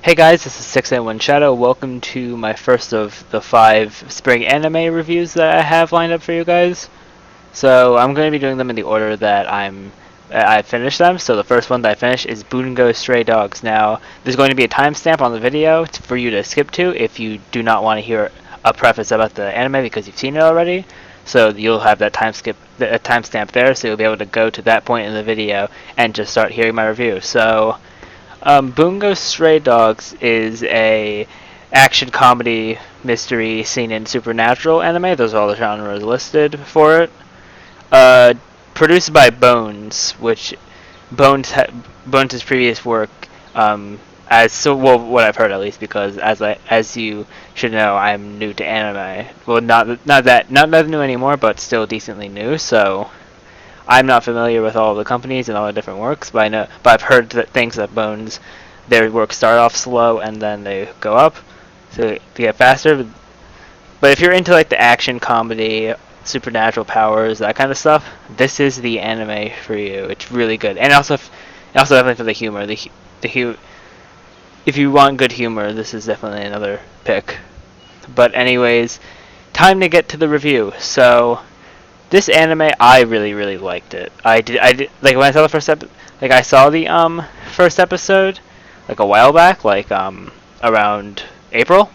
Hey guys, this is 681 Shadow. Welcome to my first of the 5 spring anime reviews that I have lined up for you guys. So I'm going to be doing them in the order that I finished them. So the first one that I finished is Bungou Stray Dogs. Now, there's going to be a timestamp on the video for you to skip to if you do not want to hear a preface about the anime because you've seen it already. So you'll have that timestamp there, so you'll be able to go to that point in the video and just start hearing my review. So Bungo Stray Dogs is a action comedy mystery scene in supernatural anime. Those are all the genres listed for it. Uh, Produced by Bones, which Bones' previous work, what I've heard at least, because as you should know, I'm new to anime. Well, not that new anymore, but still decently new. So I'm not familiar with all the companies and all the different works, but I've heard that things that Bones, their work start off slow and then they go up to get faster. But if you're into like the action comedy, supernatural powers, that kind of stuff, this is the anime for you. It's really good, and also definitely for the humor. If you want good humor, this is definitely another pick. But anyways, time to get to the review. So this anime, I really liked it. I did like when I saw the I saw the first episode like a while back, around April,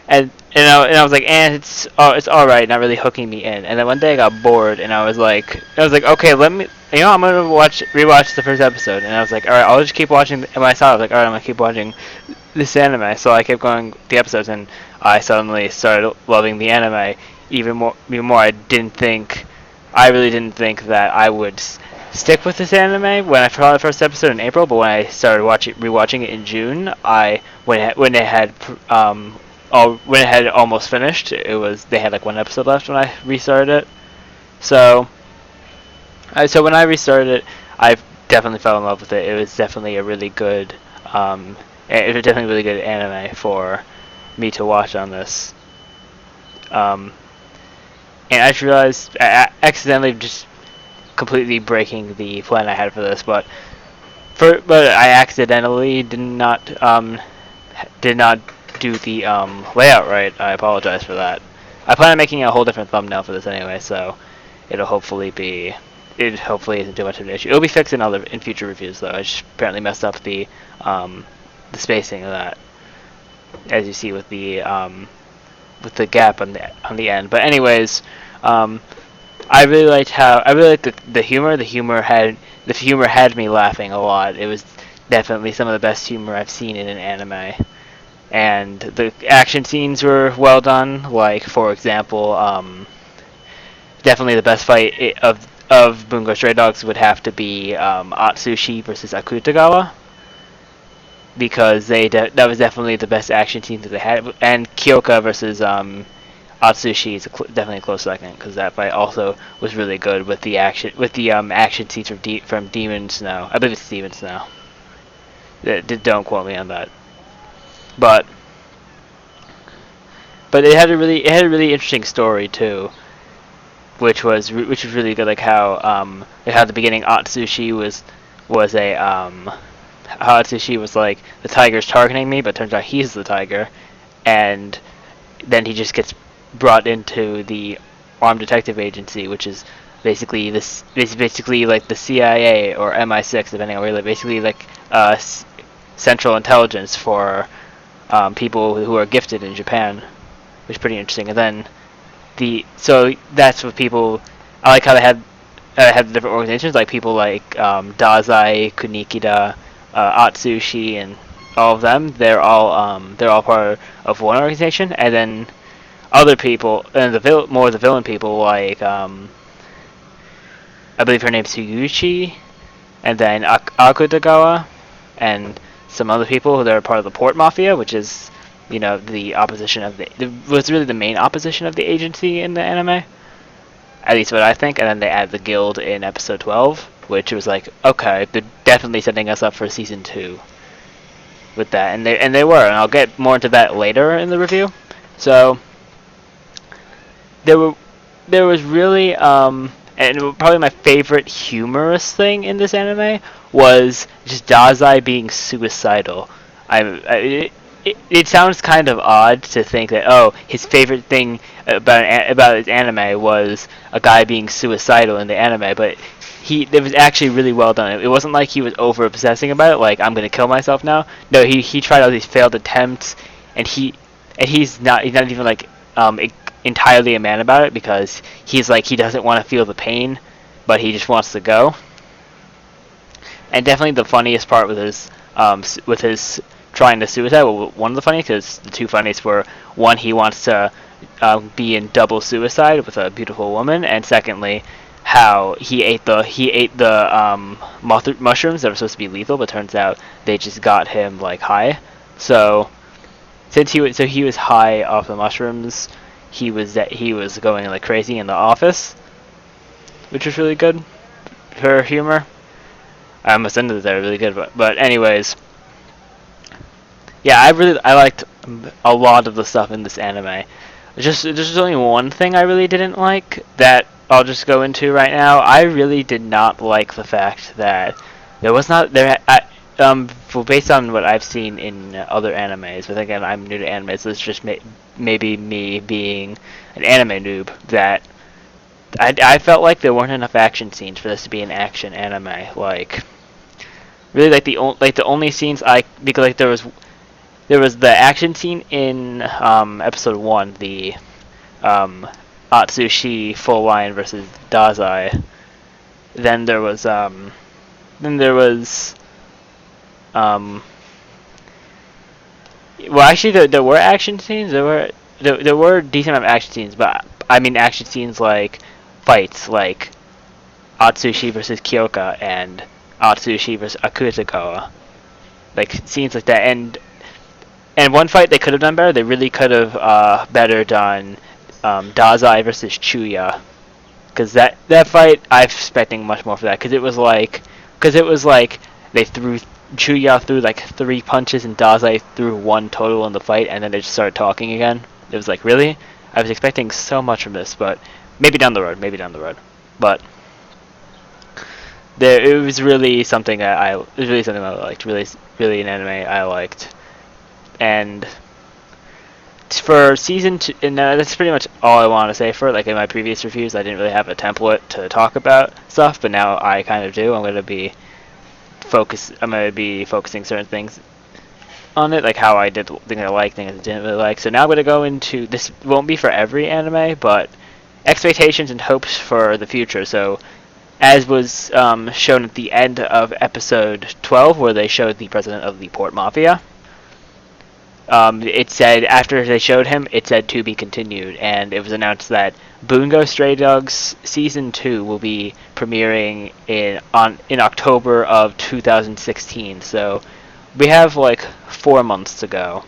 and I was like, it's all right, not really hooking me in. And then one day I got bored, and I was like, okay, I'm gonna rewatch the first episode. And I was like, all right, I'll just keep watching. And when I saw it, I was like, all right, I'm gonna keep watching this anime. So I kept going the episodes, and I suddenly started loving the anime even more. I really didn't think that I would stick with this anime when I saw the first episode in April. But when I started rewatching it in June, when it had almost finished, they had like one episode left when I restarted it. So when I restarted it, I definitely fell in love with it. It was definitely a really good anime for me to watch on this. And I just realized I accidentally just completely breaking the plan I had for this, but I accidentally did not do the layout right. I apologize for that. I plan on making a whole different thumbnail for this anyway, so it hopefully isn't too much of an issue. It'll be fixed in future reviews though. I just apparently messed up the spacing of that, as you see with the gap on the end. But anyways, I really liked the humor. The humor had me laughing a lot. It was definitely some of the best humor I've seen in an anime. And the action scenes were well done. Like, for example, definitely the best fight of Bungo Stray Dogs would have to be Atsushi versus Akutagawa, because that was definitely the best action scene that they had. And Kyoka versus Atsushi is definitely a close second, because that fight also was really good with the action scenes from Demon Snow. I believe it's Demon Snow. Don't quote me on that. But it had a really interesting story too, which was really good. Like how at the beginning Atsushi was like, the tiger's targeting me, but turns out he's the tiger, and then he just gets brought into the Armed Detective Agency, which is basically like the CIA or MI6, depending on where you live. Basically like central intelligence for people who are gifted in Japan, which is pretty interesting. And then so that's what people. I like how they had different organizations, like people like Dazai, Kunikida, Atsushi, and all of them. They're all part of one organization, and then other people and the villain people, like I believe her name's Higuchi, and then Akutagawa, and some other people that are part of the Port Mafia, which is, the opposition was really the main opposition of the agency in the anime, at least what I think. And then they add the guild in episode 12, which was like, okay, they're definitely setting us up for season 2 with that, and they were, and I'll get more into that later in the review. So there was really and probably my favorite humorous thing in this anime was just Dazai being suicidal. It sounds kind of odd to think that, oh, his favorite thing about his anime was a guy being suicidal in the anime, but it was actually really well done. It wasn't like he was over obsessing about it, like I'm gonna kill myself now. No, he tried all these failed attempts, and he's not even like entirely a man about it, because he's like, he doesn't want to feel the pain, but he just wants to go. And definitely the funniest part with his trying to suicide. Well, one of the funniest, because the two funniest were, one, he wants to be in double suicide with a beautiful woman, and secondly, how he ate the mushrooms that were supposed to be lethal, but turns out they just got him like high. So he was high off the mushrooms, he was going like crazy in the office, which was really good for humor. I almost ended there really good, but anyways, yeah, I liked a lot of the stuff in this anime. There's only one thing I really didn't like that I'll just go into right now. I really did not like the fact that there was not there. Well, based on what I've seen in other animes, but again, I'm new to anime, so it's just maybe me being an anime noob, that I felt like there weren't enough action scenes for this to be an action anime. Like, really, the only scenes because like there was the action scene in episode 1, the Atsushi Full Line versus Dazai. Then there was well, actually there were action scenes. There were a decent amount of action scenes, but I mean action scenes like fights, like Atsushi versus Kyoka and Atsushi versus Akutagawa, like scenes like that. And one fight they could have done better. They really could have better done Dazai versus Chuya, because that fight I'm expecting much more for that, because it was like they threw Chuya threw like 3 punches and Dazai threw 1 total in the fight, and then they just started talking again. It was like, really? I was expecting so much from this, but maybe down the road. But it was really something that I liked. Really an anime I liked. And for season 2, and that's pretty much all I want to say for it. Like in my previous reviews, I didn't really have a template to talk about stuff, but now I kind of do. I'm going to be focusing certain things on it, like how I did things I liked, things I didn't really like. So now I'm going to go into, this won't be for every anime, but expectations and hopes for the future. So as was shown at the end of episode 12, where they showed the president of the Port Mafia, it said, after they showed him, it said to be continued, and it was announced that Bungo Stray Dogs Season 2 will be premiering in October of 2016, so we have like 4 months to go.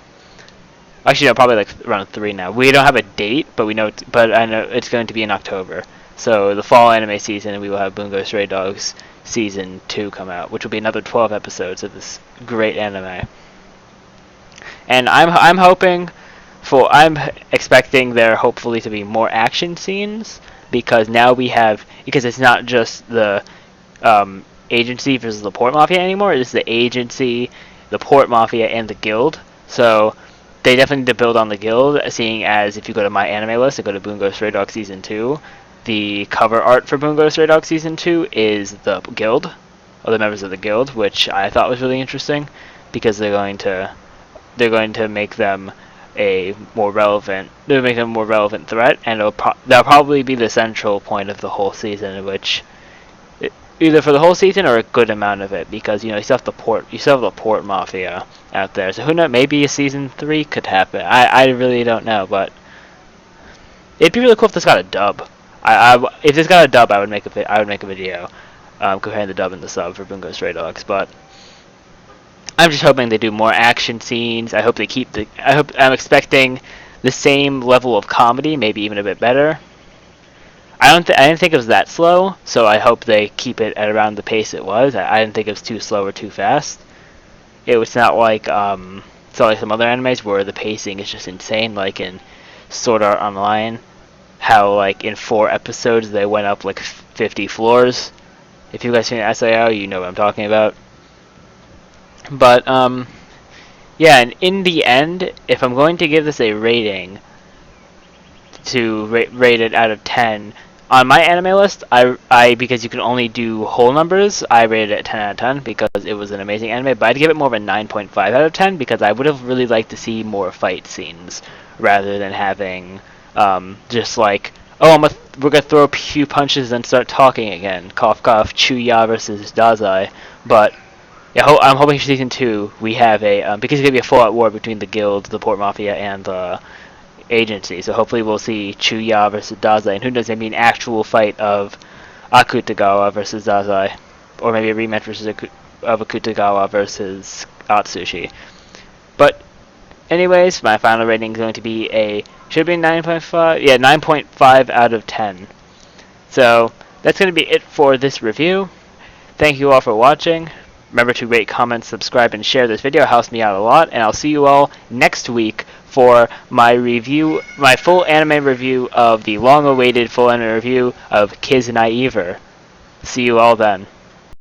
Actually, no, probably like around 3 now. We don't have a date, but I know it's going to be in October. So the fall anime season, we will have Bungo Stray Dogs Season 2 come out, which will be another 12 episodes of this great anime. And I'm expecting there hopefully to be more action scenes, because now because it's not just the agency versus the Port Mafia anymore. It's the agency, the Port Mafia, and the guild. So they definitely need to build on the guild, seeing as if you go to my anime list and go to Bungo Stray Dog Season 2, the cover art for Bungo Stray Dog Season 2 is the guild, or the members of the guild, which I thought was really interesting, because they're going to make them a more relevant threat, and that'll probably be the central point of the whole season, in which either for the whole season or a good amount of it, because you still have the Port Mafia out there. So who knows? Maybe a season 3 could happen. I really don't know, but it'd be really cool if this got a dub. If this got a dub, I would make a video comparing the dub and the sub for Bungo Stray Dogs, but I'm just hoping they do more action scenes. I'm expecting the same level of comedy, maybe even a bit better. I didn't think it was that slow, so I hope they keep it at around the pace it was. I didn't think it was too slow or too fast. It was not like some other animes where the pacing is just insane, like in Sword Art Online, how like in 4 episodes they went up like 50 floors. If you guys seen SAO, you know what I'm talking about. But Yeah, and in the end, if I'm going to give this a rating, to rate it out of 10, on my anime list, I because you can only do whole numbers, I rated it 10 out of 10 because it was an amazing anime, but I'd give it more of a 9.5 out of 10 because I would have really liked to see more fight scenes rather than having just like, oh, we're gonna throw a few punches and start talking again. Cough, cough. Chuya versus Dazai. But yeah, I'm hoping for season 2 we have a because it's gonna be a full-out war between the guild, the port mafia, and the agency. So hopefully we'll see Chuya versus Dazai, and who knows, maybe an actual fight of Akutagawa versus Dazai, or maybe a rematch of Akutagawa versus Atsushi. But anyways, my final rating is going to be should be 9.5, yeah, 9.5 out of 10. So that's going to be it for this review. Thank you all for watching. Remember to rate, comment, subscribe, and share this video. It helps me out a lot. And I'll see you all next week for my full anime review of the long-awaited full anime review of Kiznaiver. See you all then.